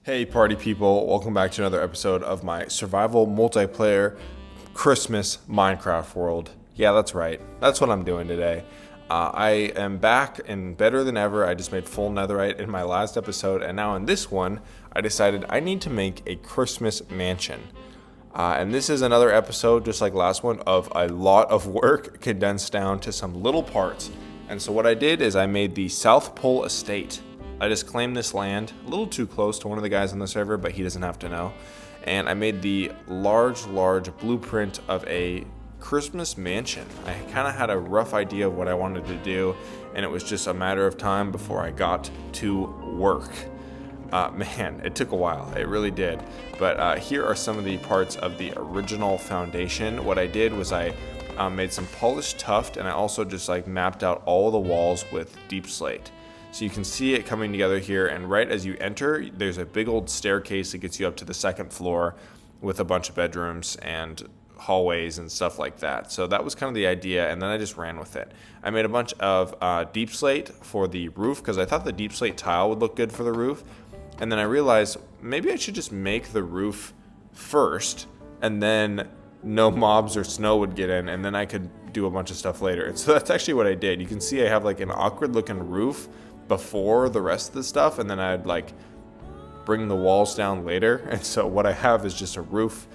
Hey party people, welcome back to another episode of my survival multiplayer Christmas Minecraft world. Yeah, that's right. That's what I'm doing today. I am back and better than ever. I just made full netherite in my last episode, and now in this one, I decided I need to make a Christmas mansion. And this is another episode, just like last one, of a lot of work condensed down to some little parts. And so what I did is I made the South Pole Estate. I just claimed this land, a little too close to one of the guys on the server, but he doesn't have to know. And I made the large blueprint of a Christmas mansion. I kind of had a rough idea of what I wanted to do, and it was just a matter of time before I got to work. Man, it took a while. It really did. But here are some of the parts of the original foundation. What I did was I made some polished tuft, and I also just mapped out all the walls with deep slate. So you can see it coming together here, and right as you enter, there's a big old staircase that gets you up to the second floor with a bunch of bedrooms and hallways and stuff like that. So that was kind of the idea, and then I just ran with it. I made a bunch of deep slate for the roof because I thought the deep slate tile would look good for the roof. And then I realized maybe I should just make the roof first, and then no mobs or snow would get in, and then I could do a bunch of stuff later. And so that's actually what I did. You can see I have an awkward looking roof before the rest of the stuff, and then I'd bring the walls down later. And so what I have is just a roof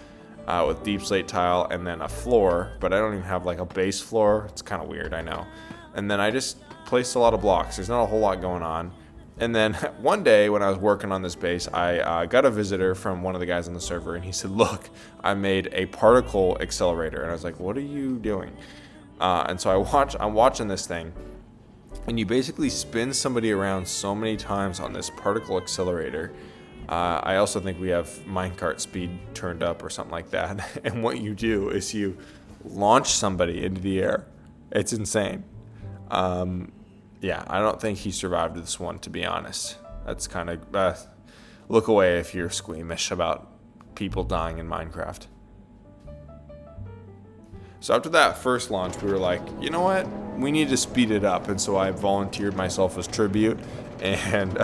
with deep slate tile and then a floor, but I don't even have a base floor. It's kind of weird, I know. And then I just placed a lot of blocks. There's not a whole lot going on. And then one day when I was working on this base, I got a visitor from one of the guys on the server, and he said, "Look, I made a particle accelerator." And I was like, "What are you doing?" And so I'm watching this thing, and you basically spin somebody around so many times on this particle accelerator. I also think we have minecart speed turned up or something like that. And what you do is you launch somebody into the air. It's insane. Yeah, I don't think he survived this one, to be honest. That's kind of look away if you're squeamish about people dying in Minecraft. So after that first launch, we were like, you know what? We need to speed it up. And so I volunteered myself as tribute. And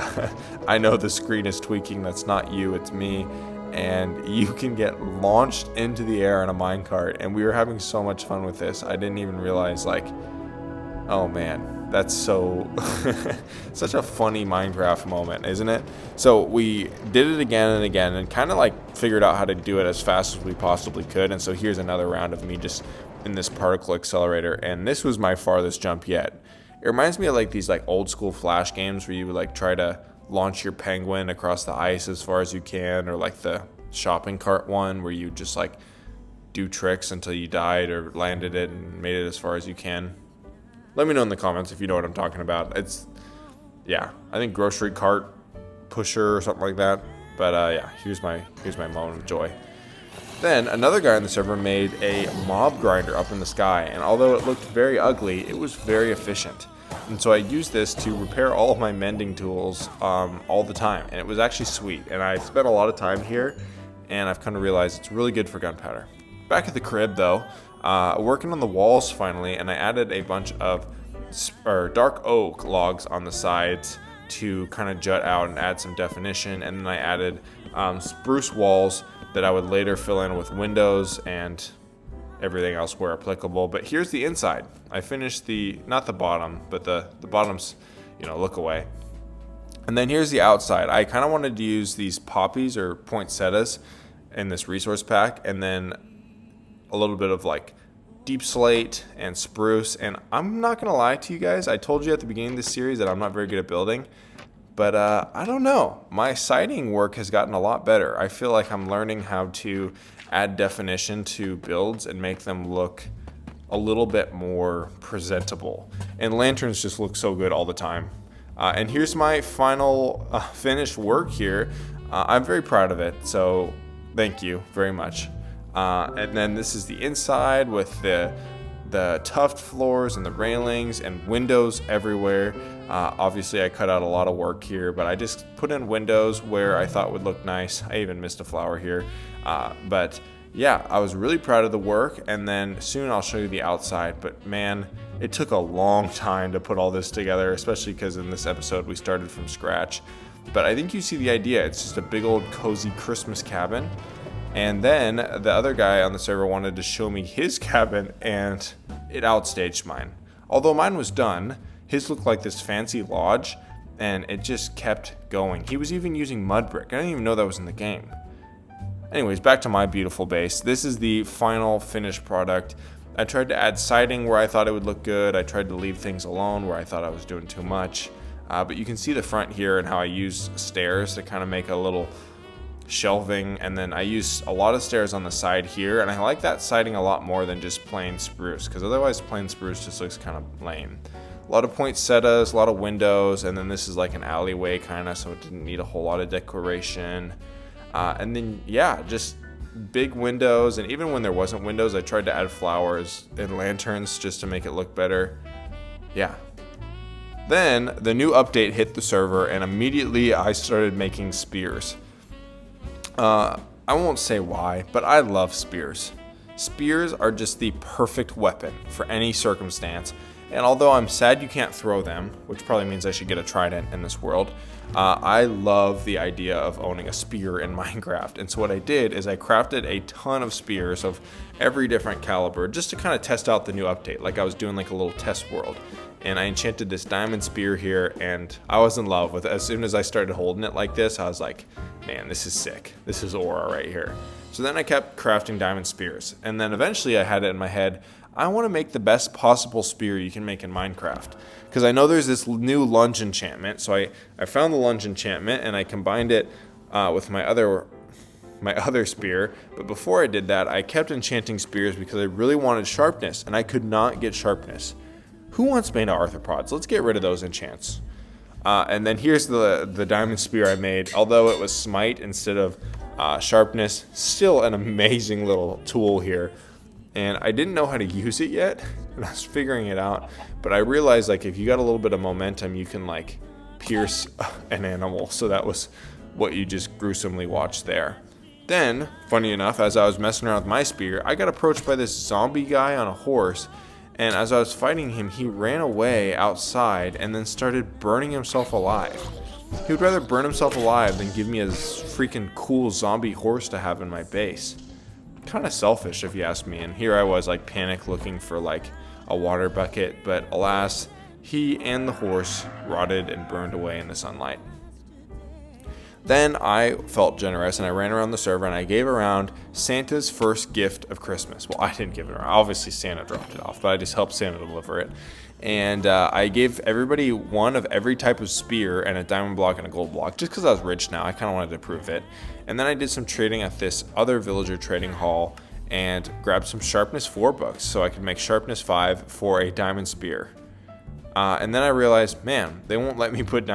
I know the screen is tweaking. That's not you, it's me. And you can get launched into the air on a minecart. And we were having so much fun with this. I didn't even realize, oh man, that's so such a funny Minecraft moment, isn't it? So we did it again and again and kind of figured out how to do it as fast as we possibly could. And so here's another round of me just in this particle accelerator, and this was my farthest jump yet. It reminds me of these old school Flash games where you would try to launch your penguin across the ice as far as you can, or the shopping cart one where you just do tricks until you died or landed it and made it as far as you can. Let me know in the comments if you know what I'm talking about. I think grocery cart pusher or something like that. But yeah, here's my moment of joy. Then another guy on the server made a mob grinder up in the sky, and although it looked very ugly, it was very efficient. And so I used this to repair all of my mending tools all the time, and it was actually sweet. And I spent a lot of time here, and I've kind of realized it's really good for gunpowder. Back at the crib though, working on the walls finally, and I added a bunch of dark oak logs on the sides to kind of jut out and add some definition, and then I added spruce walls that I would later fill in with windows and everything else where applicable. But here's the inside. I finished not the bottom, but the bottoms, look away. And then here's the outside. I kind of wanted to use these poppies or poinsettias in this resource pack, and then a little bit of deep slate and spruce. And I'm not gonna lie to you guys, I told you at the beginning of this series that I'm not very good at building, but I don't know, my siding work has gotten a lot better. I feel like I'm learning how to add definition to builds and make them look a little bit more presentable, and lanterns just look so good all the time. And here's my final finished work here. I'm very proud of it, so thank you very much. And then this is the inside with the tuft floors and the railings and windows everywhere. Obviously I cut out a lot of work here, but I just put in windows where I thought would look nice. I even missed a flower here. But yeah, I was really proud of the work, and then soon I'll show you the outside. But man, it took a long time to put all this together, especially because in this episode we started from scratch. But I think you see the idea. It's just a big old cozy Christmas cabin. And then the other guy on the server wanted to show me his cabin, and it outstaged mine. Although mine was done, his looked like this fancy lodge, and it just kept going. He was even using mud brick. I didn't even know that was in the game. Anyways, back to my beautiful base. This is the final finished product. I tried to add siding where I thought it would look good. I tried to leave things alone where I thought I was doing too much. But you can see the front here and how I use stairs to kind of make a little shelving, and then I use a lot of stairs on the side here, and I like that siding a lot more than just plain spruce, because otherwise plain spruce just looks kind of lame. A lot of poinsettias, a lot of windows, and then this is like an alleyway kind of, so it didn't need a whole lot of decoration. And then yeah, just big windows, and even when there wasn't windows, I tried to add flowers and lanterns just to make it look better. Yeah. Then the new update hit the server, and immediately I started making spears. I won't say why, but I love spears. Spears are just the perfect weapon for any circumstance, and although I'm sad you can't throw them, which probably means I should get a trident in this world, I love the idea of owning a spear in Minecraft. And so what I did is I crafted a ton of spears of every different caliber just to kind of test out the new update, like I was doing like a little test world. And I enchanted this diamond spear here, and I was in love with it. As soon as I started holding it like this, I was like, man, this is sick. This is aura right here. So then I kept crafting diamond spears, and then eventually I had it in my head, I want to make the best possible spear you can make in Minecraft. Because I know there's this new lunge enchantment, so I found the lunge enchantment, and I combined it with my other spear. But before I did that, I kept enchanting spears because I really wanted sharpness, and I could not get sharpness. Who wants made arthropods? Let's get rid of those enchants. And then here's the diamond spear I made. Although it was smite instead of sharpness, still an amazing little tool here. And I didn't know how to use it yet, and I was figuring it out. But I realized like if you got a little bit of momentum, you can like pierce an animal. So that was what you just gruesomely watched there. Then, funny enough, as I was messing around with my spear, I got approached by this zombie guy on a horse. And as I was fighting him, he ran away outside and then started burning himself alive. He would rather burn himself alive than give me a freaking cool zombie horse to have in my base. Kind of selfish if you ask me, and here I was like panic looking for like a water bucket, but alas, he and the horse rotted and burned away in the sunlight. Then I felt generous and I ran around the server and I gave around Santa's first gift of Christmas. Well, I didn't give it around. Obviously, Santa dropped it off, but I just helped Santa deliver it. And I gave everybody one of every type of spear and a diamond block and a gold block, just because I was rich now. I kind of wanted to prove it. And then I did some trading at this other villager trading hall and grabbed some sharpness 4 books so I could make sharpness 5 for a diamond spear. And then I realized, man, they won't let me put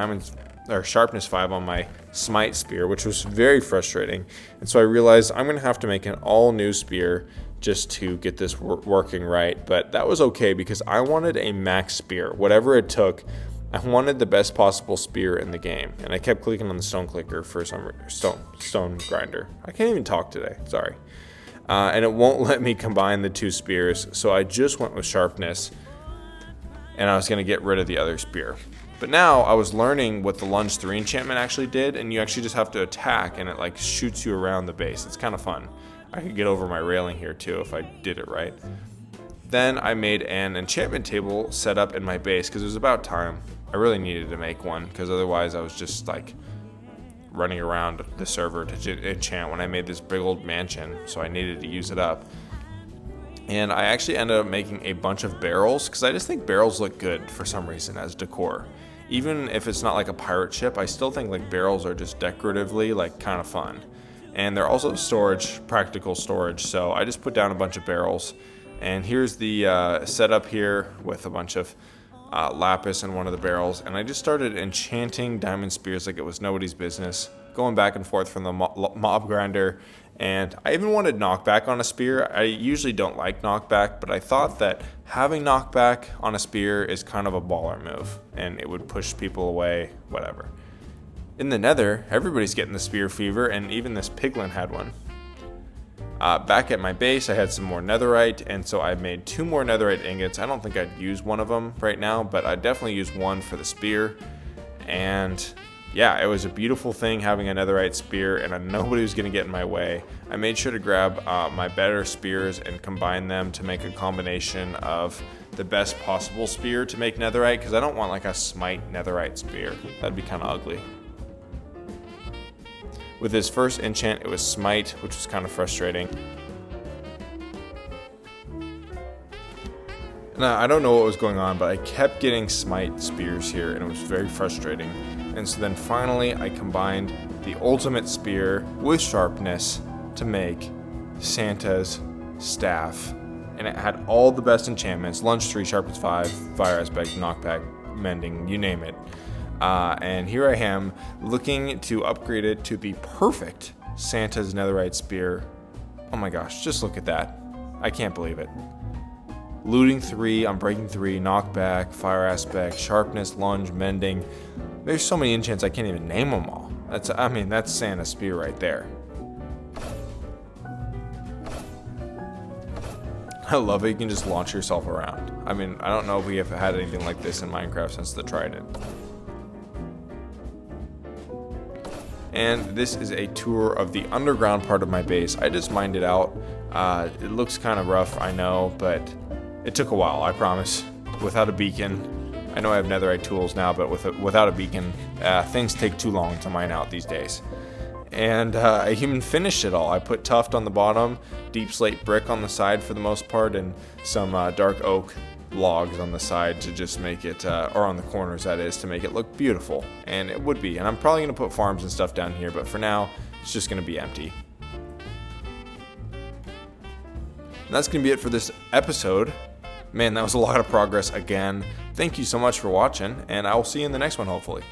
sharpness 5 on my smite spear, which was very frustrating. And so I realized I'm gonna have to make an all new spear just to get this working right. But that was okay because I wanted a max spear, whatever it took. I wanted the best possible spear in the game, and I kept clicking on the stone clicker for some stone grinder. I can't even talk today, sorry. And it won't let me combine the 2 spears, so I just went with sharpness, and I was gonna get rid of the other spear. But now I was learning what the lunge 3 enchantment actually did, and you actually just have to attack, and it like shoots you around the base. It's kind of fun. I could get over my railing here too if I did it right. Then I made an enchantment table set up in my base because it was about time. I really needed to make one because otherwise I was just like running around the server to enchant when I made this big old mansion, so I needed to use it up. And I actually ended up making a bunch of barrels because I just think barrels look good for some reason as decor. Even if it's not like a pirate ship, I still think like barrels are just decoratively like kind of fun. And they're also storage, practical storage, so I just put down a bunch of barrels. And here's the setup here with a bunch of lapis in one of the barrels, and I just started enchanting diamond spears like it was nobody's business, going back and forth from the mob grinder. And I even wanted knockback on a spear. I usually don't like knockback, but I thought that having knockback on a spear is kind of a baller move, and it would push people away, whatever. In the nether, everybody's getting the spear fever, and even this piglin had one. Back at my base, I had some more netherite, and so I made 2 more netherite ingots. I don't think I'd use one of them right now, but I'd definitely use one for the spear. And yeah, it was a beautiful thing having a netherite spear, and nobody was going to get in my way. I made sure to grab my better spears and combine them to make a combination of the best possible spear to make netherite, because I don't want like a smite netherite spear. That'd be kind of ugly. With his first enchant, it was smite, which was kind of frustrating. Now, I don't know what was going on, but I kept getting smite spears here, and it was very frustrating. And so then finally, I combined the ultimate spear with sharpness to make Santa's staff. And it had all the best enchantments: lunge 3, sharpness 5, fire aspect, knockback, mending, you name it. And here I am looking to upgrade it to the perfect Santa's netherite spear. Oh my gosh, just look at that. I can't believe it. Looting 3, unbreaking 3, knockback, fire aspect, sharpness, lunge, mending. There's so many enchants I can't even name them all. That's Santa's spear right there. I love it. You can just launch yourself around. I mean, I don't know if we have had anything like this in Minecraft since the Trident. And this is a tour of the underground part of my base. I just mined it out. It looks kind of rough, I know, but it took a while, I promise. Without a beacon, I know I have netherite tools now, but without a beacon, things take too long to mine out these days. And I even finished it all. I put tuft on the bottom, deep slate brick on the side for the most part, and some dark oak logs on the side to just make it, or on the corners that is, to make it look beautiful. And it would be. And I'm probably going to put farms and stuff down here, but for now, it's just going to be empty. And that's going to be it for this episode. Man, that was a lot of progress again. Thank you so much for watching, and I will see you in the next one, hopefully.